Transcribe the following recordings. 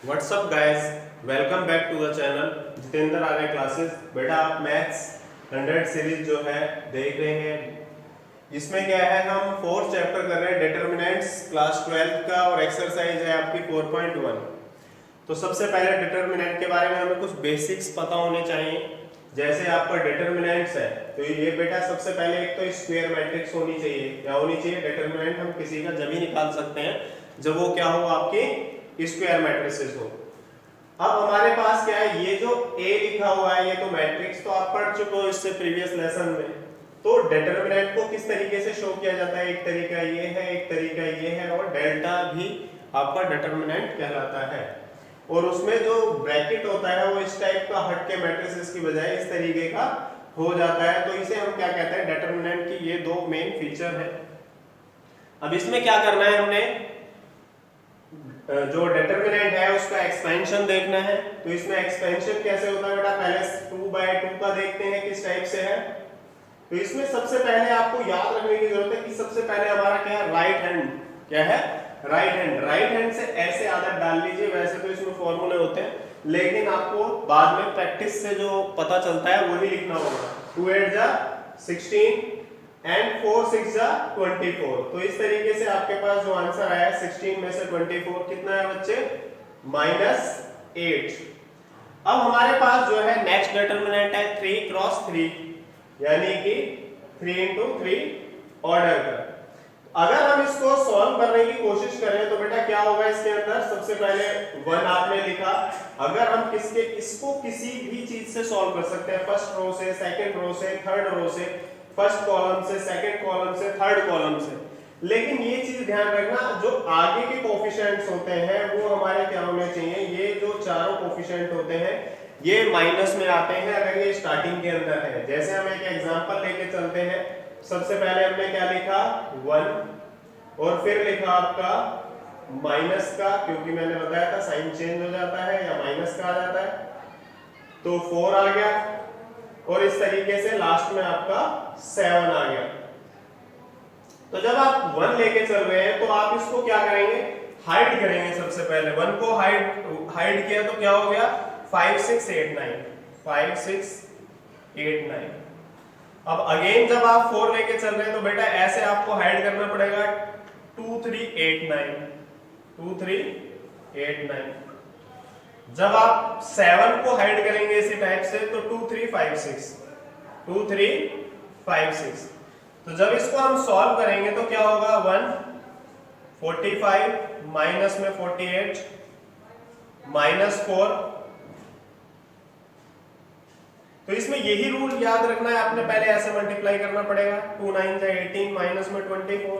WhatsApp guys, welcome back to the channel Jitendra Arya classes. बेटा आप maths 100 series जो है देख रहे हैं। इसमें क्या है, हम फोर्थ चैप्टर कर रहे हैं डिटरमिनेंट्स, क्लास 12 का, और एक्सरसाइज है आपकी 4.1। तो सबसे पहले डिटरमिनेंट के बारे में हमें कुछ बेसिक्स पता होने चाहिए। जैसे आपका डिटरमिनेंट्स है तो ये बेटा सबसे पहले एक तो स्क्वायर मैट्रिक्स होनी चाहिए। क्या होनी चाहिए? डिटरमिनेंट हम किसी का जब ही निकाल सकते हैं जब वो क्या हो, आपकी स्क्वायर मैट्रिसेस हो। अब हमारे पास क्या है, ये जो A लिखा हुआ है ये तो मैट्रिक्स तो आप पढ़ चुके हो इससे प्रीवियस लेसन में। तो डिटरमिनेंट को किस तरीके से शो किया जाता है, एक तरीका ये है, एक तरीका ये है, और डेल्टा भी आपका डिटरमिनेंट कहलाता है। और उसमें जो ब्रैकेट होता है वो इस टाइप का हट के मैट्रिसेस की बजाय इस तरीके का हो जाता है। तो इसे हम क्या कहते हैं, डिटरमिनेंट की ये दो मेन फीचर है। अब इसमें क्या करना है, हमने जो डिटरमिनेंट है उसका एक्सपेंशन देखना है। तो इसमें एक्सपेंशन कैसे होता है बेटा, पहले 2/2 का देखते हैं किस टाइप से है। तो इसमें सबसे पहले आपको याद रखने की जरूरत है कि सबसे पहले हमारा क्या है, राइट हैंड। क्या है? Right hand. राइट हैंड से ऐसे आदत डाल लीजिए। वैसे तो इसमें फॉर्मूले होते हैं लेकिन आपको बाद में प्रैक्टिस से जो पता चलता है वही लिखना होगा। 2 8 जा 16 एंड 4 6 जा 24। तो इस तरीके से आपके पास जो आंसर आया 16 में से 24 कितना है बच्चे, -8। अब हमारे पास जो है नेक्स्ट डिटरमिनेंट है 3 क्रॉस 3, यानी कि 3 into 3 ऑर्डर का। अगर हम इसको सॉल्व करने की कोशिश करें तो बेटा क्या होगा, इसके अंदर सबसे पहले 1 आपने लिखा। अगर हम इसको किसी भी चीज से सॉल्व कर सकते हैं, फर्स्ट रो से, सेकंड रो से, थर्ड रो से, फर्स्ट कॉलम से, सेकंड कॉलम से, थर्ड कॉलम से। लेकिन ये चीज ध्यान रखना, जो आगे के कोफिशिएंट्स होते हैं वो हमारे क्या होने चाहिए, ये जो चारों कोफिशिएंट होते हैं ये माइनस में आते हैं अगर ये स्टार्टिंग के अंदर है। जैसे हम एक एग्जांपल लेके चलते हैं। सबसे पहले हमने क्या लिखा, 1, और फिर लिखा आपका माइनस का, क्योंकि मैंने बताया था साइन चेंज हो जाता है या माइनस का आ जाता है, तो 4 आ गया। और इस तरीके से लास्ट में आपका 7 आ गया। तो जब आप 1 लेके चल रहे हैं तो आप इसको क्या करेंगे, हाइड करेंगे। सबसे पहले 1 को हाइड किया तो क्या हो गया, 5 6 8 9, 5 6 8 9। अब अगेन जब आप 4 लेके चल रहे हैं तो बेटा ऐसे आपको हाइड करना पड़ेगा 2 3 8 9, 2 3 8 9। जब आप 7 को हाइड करेंगे इसी टाइप से तो 2 3 5 6, 2 3 5 6। तो जब इसको हम सॉल्व करेंगे तो क्या होगा, 1 45 माइनस में 48 -4। तो इसमें यही रूल याद रखना है आपने, पहले ऐसे मल्टीप्लाई करना पड़ेगा। 2 9 जा 18 माइनस में 24,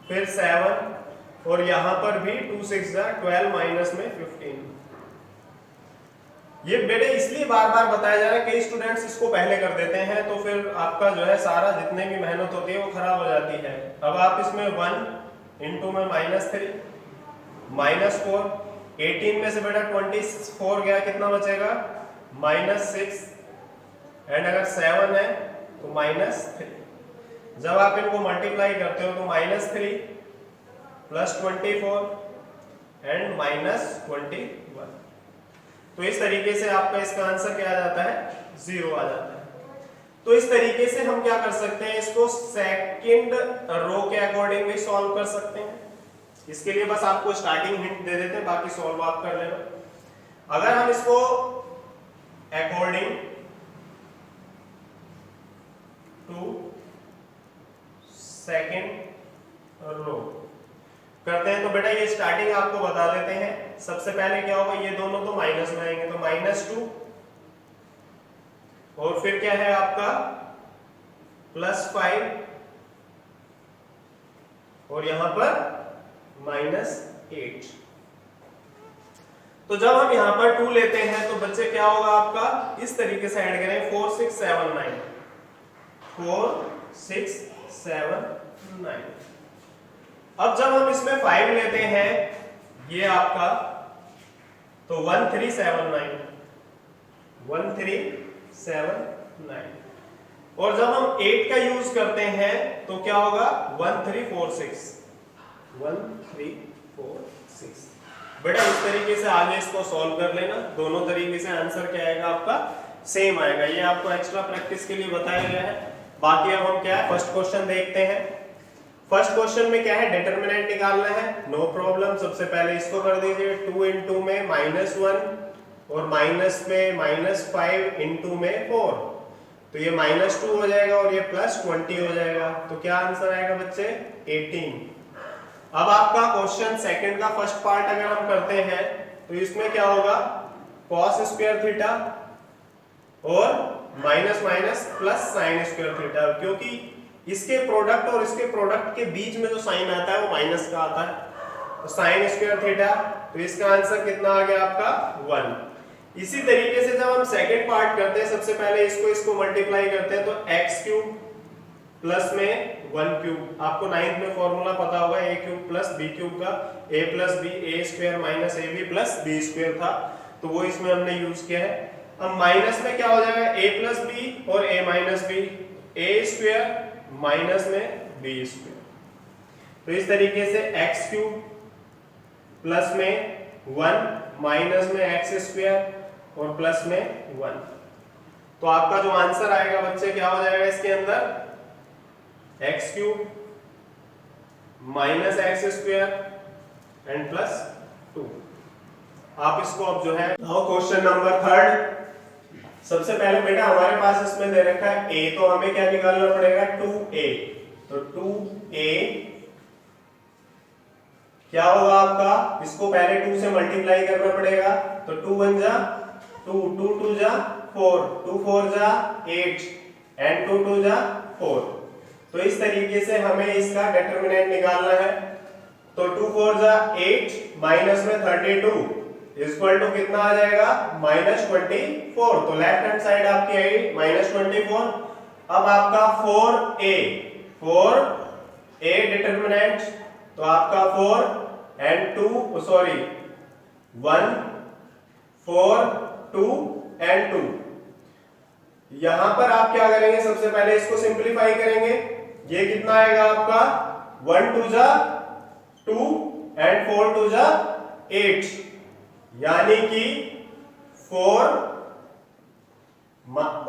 फिर 7, और यहां पर भी 2 6 जा 12 माइनस में 15। ये बेटे इसलिए बार बार बताया जा रहा है, कई स्टूडेंट्स इसको पहले कर देते हैं तो फिर आपका जो है सारा जितने भी मेहनत होती है वो खराब हो जाती है। अब आप इसमें 1 इंटू में -3 -4, 18 में से बेटा 24 गया, कितना बचेगा, -6, एंड अगर 7 है तो -3। जब आप इनको मल्टीप्लाई करते हो तो -3 + 24 एंड -21। तो इस तरीके से आपका इसका आंसर क्या आ जाता है, 0 आ जाता है। तो इस तरीके से हम क्या कर सकते हैं, इसको सेकंड रो के अकॉर्डिंग भी सॉल्व कर सकते हैं। इसके लिए बस आपको स्टार्टिंग हिंट दे देते हैं, बाकी सॉल्व आप कर लेना। अगर हम इसको अकॉर्डिंग टू सेकंड रो करते हैं तो बेटा ये स्टार्टिंग आपको बता देते हैं। सबसे पहले क्या होगा, ये दोनों तो माइनस में आएंगे तो -2, और फिर क्या है आपका +5, और यहां पर -8। तो जब हम यहां पर 2 लेते हैं तो बच्चे क्या होगा आपका, इस तरीके से ऐड करें, 4 6 7 9, 4 6 7 9। अब जब हम इसमें 5 लेते हैं ये आपका, तो 1 3 7 9, 1 3 7 9। और जब हम 8 का यूज करते हैं तो क्या होगा, 1 3 4 6, 1 3 4 6। बेटा इस तरीके से आगे इसको सॉल्व कर लेना, दोनों तरीके से आंसर क्या आएगा आपका सेम आएगा। ये आपको एक्स्ट्रा प्रैक्टिस के लिए बताया गया है। बाकी अब हम क्या है फर्स्ट क्वेश्चन देखते हैं। फर्स्ट क्वेश्चन में क्या है डिटरमिनेंट निकालना है, नो प्रॉब्लम। सबसे पहले इसको कर दीजिए, 2 into में -1 और माइनस में -5 into में 4, तो ये -2 हो जाएगा और ये +20 हो जाएगा। तो क्या आंसर आएगा बच्चे 18। अब आपका क्वेश्चन सेकंड का फर्स्ट पार्ट अगर हम करते हैं तो इसमें क्या होगा cos स्क्वायर थीटा और minus minus plus sine square theta, क्योंकि इसके प्रोडक्ट और इसके प्रोडक्ट के बीच में जो साइन आता है वो माइनस का आता है, तो साइन स्क्वायर थीटा। तो इसका आंसर कितना आ गया आपका 1। इसी तरीके से जब हम सेकंड पार्ट करते हैं, सबसे पहले इसको मल्टीप्लाई करते हैं, तो x क्यूब प्लस में 1 क्यूब, आपको 9th में फॉर्मूला पता होगा a cube plus b cube का, a plus b a square minus a b plus b square था, तो वो इसमें हमने यूज किया है। अब माइनस में क्या हो जाएगा a प्लस बी और a minus b, a square minus में बी स्क्वायर। तो इस तरीके से x क्यूब प्लस में 1 माइनस में x स्क्वायर और प्लस में 1, तो आपका जो आंसर आएगा बच्चे क्या हो जाएगा इसके अंदर x cube minus x square and plus 2। आप इसको अब जो है क्वेश्चन नंबर थर्ड। सबसे पहले बेटा हमारे पास इसमें दे रखा है a, तो हमें क्या निकालना पड़ेगा 2a। तो 2a क्या होगा आपका, इसको पहले 2 से मल्टीप्लाई करना पड़ेगा, तो 2 1 जा 2, 2 2 जा 4, 2 4 जा 8 एंड 2 2 जा 4। तो इस तरीके से हमें इसका डिटरमिनेंट निकालना है। तो 2 4 जा 8 माइनस में 32 इक्वल टू कितना आ जाएगा -24। तो लेफ्ट हैंड साइड आपकी आई -24। अब आपका 4a डिटरमिनेंट, तो आपका 4 एंड 2 सॉरी 1 4 2 एंड 2। यहां पर आप क्या करेंगे, सबसे पहले इसको सिंपलीफाई करेंगे। ये कितना आएगा आपका 1 2 जा 2 एंड 4 2 जा 8, यानी कि 4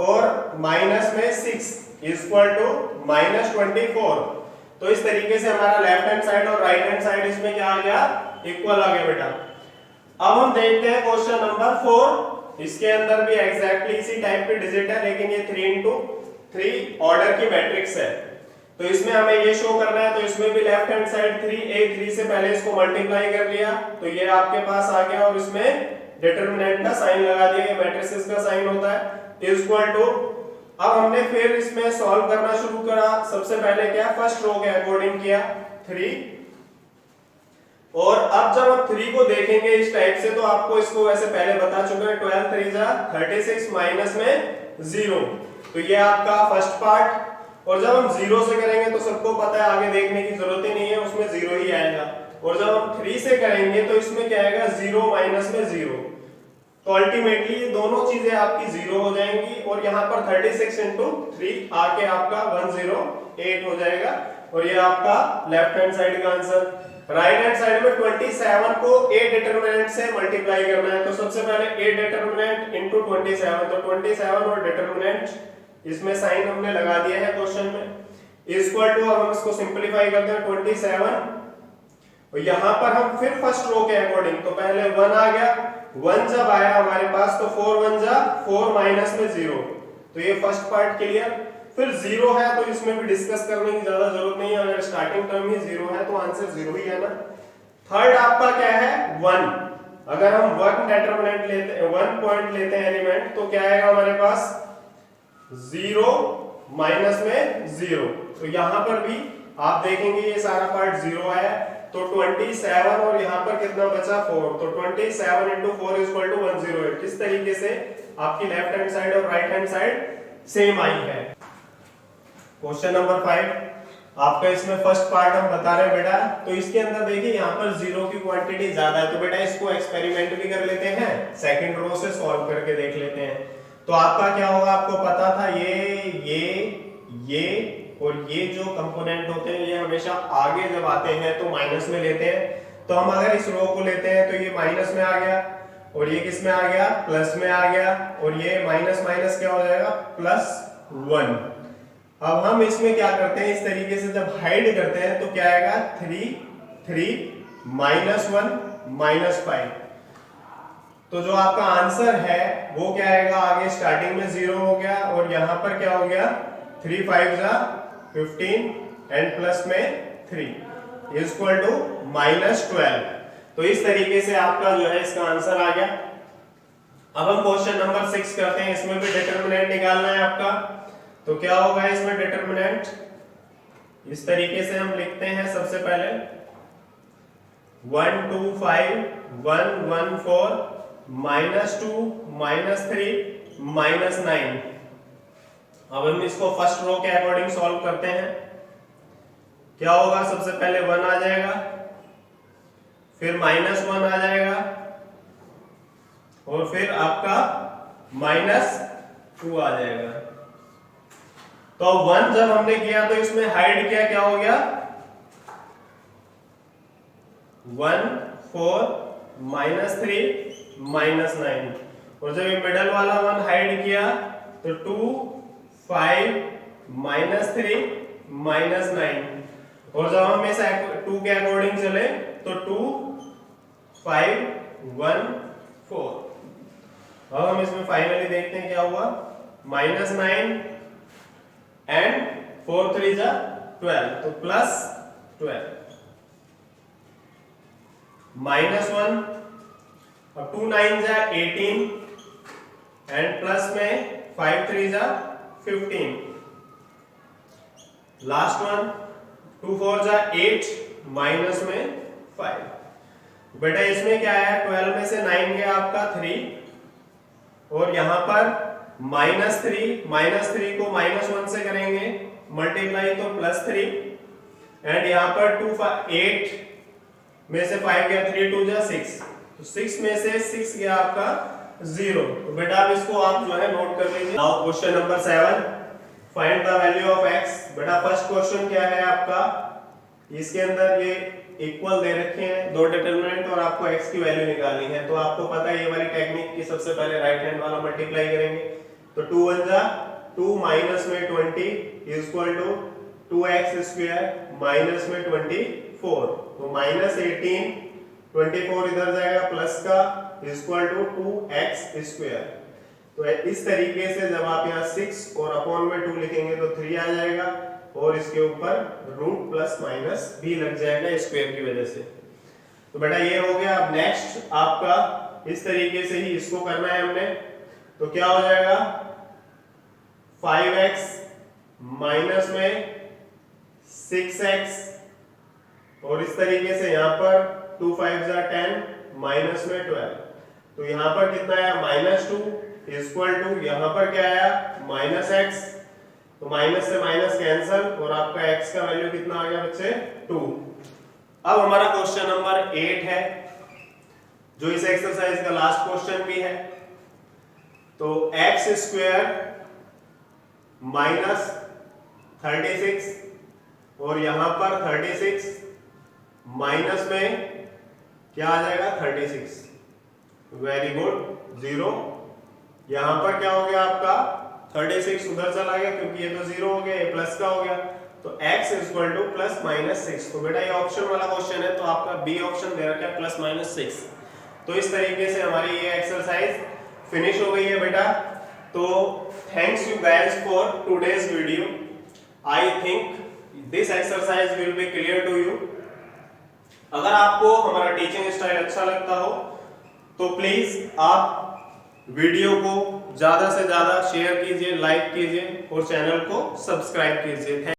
और माइनस में 6 इक्वल टू -24। तो इस तरीके से हमारा लेफ्ट हैंड साइड और राइट हैंड साइड इसमें क्या आ गया इक्वल आ गया बेटा। अब हम देखते हैं क्वेश्चन नंबर 4। इसके अंदर भी एग्जैक्टली इसी टाइप के डिजिट है, लेकिन ये 3 into 3 ऑर्डर की मैट्रिक्स है। तो इसमें हमें ये शो करना है, तो इसमें भी लेफ्ट हैंड साइड 3 से पहले इसको मल्टीप्लाई कर लिया, तो ये आपके पास आ गया और इसमें डिटरमिनेंट का साइन लगा दिया, ये मैट्रिसेस का साइन होता है इक्वल टू। अब हमने फिर इसमें सॉल्व करना शुरू करा। सबसे पहले क्या फर्स्ट रो के अकॉर्डिंग किया 3, और अब जब हम 3 को देखेंगे इस टाइप से, तो आपको इसको वैसे पहले बता चुके हैं 12 3 जा 36 माइनस में 0, तो ये आपका फर्स्ट पार्ट। और जब हम 0 से करेंगे तो सबको पता है आगे देखने की जरूरत ही नहीं है, उसमें 0 ही आएगा। और जब हम 3 से करेंगे तो इसमें क्या आएगा 0 माइनस में 0, तो अल्टीमेटली ये दोनों चीजें आपकी 0 हो जाएंगी। और यहाँ पर 36 into 3 आके आपका 108 हो जाएगा, और ये आपका लेफ्ट हैंड साइड का आंसर। राइट हैंड साइड में 27 को a डिटरमिनेंट से मल्टीप्लाई करना है, तो सबसे पहले a डिटरमिनेंट into 27, तो 27 और डिटरमिनेंट इसमें साइन हमने लगा दिया है क्वेश्चन में इक्वल टू। अब हम इसको सिंपलीफाई करते हैं 27, और यहां पर हम फिर फर्स्ट रो के अकॉर्डिंग, तो पहले 1 आ गया, 1 जब आया हमारे पास तो 4 1 जा 4 माइनस में 0, तो ये फर्स्ट पार्ट क्लियर। फिर 0 है तो इसमें भी डिस्कस करने की ज्यादा जरूरत नहीं है, अगर स्टार्टिंग टर्म ही 0 है तो आंसर 0 ही है ना। थर्ड आपका क्या है 1, अगर हम 1 डिटरमिनेंट लेते हैं 1 पॉइंट लेते हैं एलिमेंट, तो क्या आएगा हमारे पास 0 माइनस में 0, तो यहां पर भी आप देखेंगे ये सारा पार्ट 0 है, तो 27 और यहाँ पर कितना बचा 4, तो 27 into 4 इक्वल टू 108। इस तरीके से आपकी लेफ्ट हैंड साइड और राइट हैंड साइड सेम आई है। क्वेश्चन नंबर 5 आपका, इसमें फर्स्ट पार्ट हम बता रहे हैं बेटा, तो इसके अंदर देखिए यहाँ पर 0 की क्वांटिटी ज्यादा है, तो बेटा इसको एक्सपेरिमेंट भी कर लेते हैं, सेकंड रो से सॉल्व करके देख लेते हैं। तो आपका क्या होगा, आपको पता था ये और ये जो कंपोनेंट होते हैं ये हमेशा आगे जब आते हैं तो माइनस में लेते हैं, तो हम अगर इस रो को लेते हैं तो ये माइनस में आ गया, और ये किस में आ गया, प्लस में आ गया, और ये माइनस माइनस क्या हो जाएगा, +1। अब हम इसमें क्या करते हैं, इस तरीके से जब हाइड करते हैं तो क्या आएगा, 3 3 -1 -5। तो जो आपका आंसर है वो क्या आएगा, आगे स्टार्टिंग में 0 हो गया, और यहां पर क्या हो गया, 3 5 जा 15 एंड प्लस में 3 इज इक्वल टू -12। तो इस तरीके से आपका जो है इसका आंसर आ गया। अब हम क्वेश्चन नंबर 6 करते हैं, इसमें भी डिटरमिनेंट निकालना है आपका। तो क्या होगा इसमें डिटरमिनेंट, इस तरीके से हम लिखते हैं, सबसे पहले 1 2 5 1 1 4 -2 -3 -9। अब हम इसको फर्स्ट रो के अकॉर्डिंग सॉल्व करते हैं। क्या होगा, सबसे पहले 1 आ जाएगा, फिर -1 आ जाएगा, और फिर आपका -2 आ जाएगा। तो 1 जब हमने किया तो इसमें हाइड किया, क्या हो गया, 1 4 -3 -9, और जब ये मिडल वाला 1 हाइड किया तो 2 5 -3 -9, और जब हम इस 2 के अकॉर्डिंग चले तो 2 5 1 4। अब हम इसमें फाइनली देखते हैं क्या हुआ, -9 एंड 4 3 जा 12, तो +12 -1, अब 2 9 जा 18 एंड प्लस में 5 3 जा 15, लास्ट वन 2 4 जा 8 माइनस में 5। बेटा इसमें क्या है, 12 में से 9 गया आपका 3, और यहां पर -3 को -1 से करेंगे मल्टीप्लाई, तो +3, एंड यहां पर 2 8 में से 5 गया, 3 2 जा 6, तो 6 में से 6 गया आपका 0। तो बेटा आप इसको आप जो है नोट कर लीजिए। Now question number 7, find the value of x। बेटा फर्स्ट क्वेश्चन क्या है आपका, इसके अंदर ये इक्वल दे रखे हैं दो डिटरमिनेंट, और आपको x की वैल्यू निकालनी है। तो आपको पता है ये वाली टेक्निक की, सबसे पहले राइट हैंड वाला मल्टीप्लाई करेंगे, तो 2 1 जा 2 माइनस में 20 is equal to 2x² minus में 24, तो -18 24 इधर जाएगा प्लस का इज इक्वल टू 2x²। तो इस तरीके से जब आप यहाँ 6 और अपॉन में 2 लिखेंगे तो 3 आ जाएगा, और इसके ऊपर रूट प्लस माइनस भी लग जाएगा स्क्वायर की वजह से। तो बेटा ये हो गया। अब नेक्स्ट आपका इस तरीके से ही इसको करना है हमने, तो क्या हो जाएगा 5x माइनस में 6x, और इस तरीके से यहाँ पर 2 5 जा 10 माइनस में 12, तो यहाँ पर कितना आया -2 इक्वल टू यहाँ पर क्या आया -x, तो माइनस से माइनस कैंसल, और आपका x का वैल्यू कितना आ गया बच्चे 2। अब हमारा क्वेश्चन नंबर 8 है, जो इस एक्सरसाइज का लास्ट क्वेश्चन भी है। तो x² माइनस 36, और यहां पर 36 माइनस में क्या आ जाएगा 36, वेरी गुड 0। यहां पर क्या हो गया आपका 36 उधर चला गया, क्योंकि ये तो 0 हो गया, ये प्लस का हो गया, तो x इक्वल टू +-6। तो बेटा ये ऑप्शन वाला क्वेश्चन है, तो आपका बी ऑप्शन दे रखा है +-6। तो इस तरीके से हमारी ये एक्सरसाइज फिनिश हो गई है बेटा। तो thanks you guys for today's video. I think this exercise will be clear to you. अगर आपको हमारा टीचिंग स्टाइल अच्छा लगता हो तो प्लीज आप वीडियो को ज्यादा से ज्यादा शेयर कीजिए, लाइक कीजिए, और चैनल को सब्सक्राइब कीजिए।